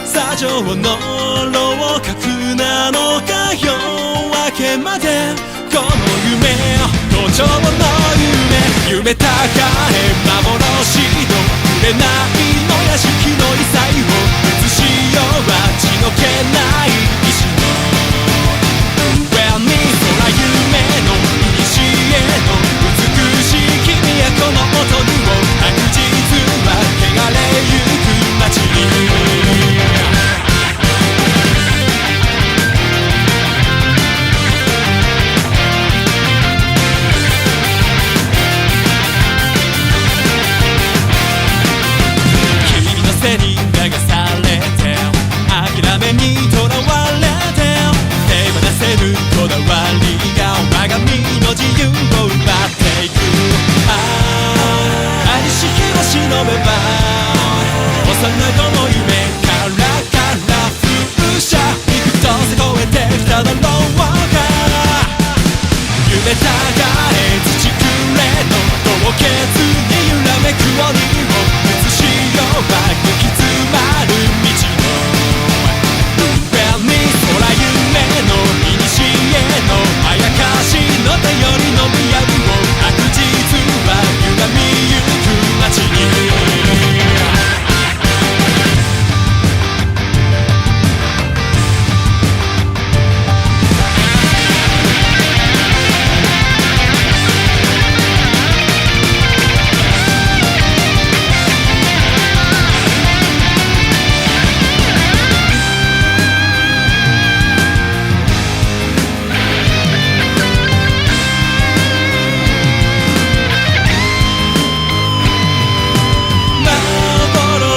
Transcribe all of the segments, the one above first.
砂上の楼閣なのか夜明けまでこの夢途上の夢高い幻の触れないの屋敷の異彩を映しようは血の気ない石の上に空夢の古の美しい君やこの音にも白日は汚れゆく街に背に流されて諦めにとらわれて手放せぬこだわりが我が身の自由を奪っていく愛し日を忍べば幼子の夢から風車幾と背越えてきただろうか夢高い土くれの凍結に揺らめく鬼を映しようは行き詰まる道の上に空夢の古のあやかしの頼りの雅を白日は歪みゆく街に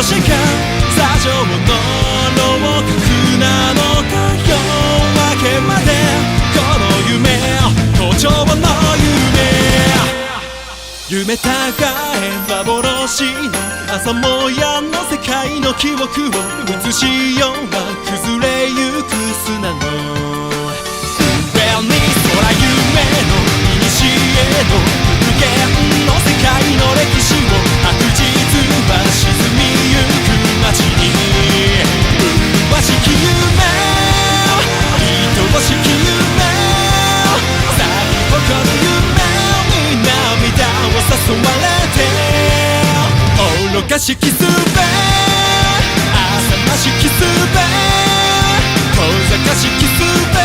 砂上の楼閣なのか夜明けまでこの夢途上の夢高い幻の朝もやの世界の記憶を映しようは崩れゆく砂の上に空夢の古の無限の世界の歴史を白日は沈みゆく街に麗しき夢愛しき夢咲き誇る夢に涙を誘われて愚かしきすべ浅ましきすべ小賢しきすべ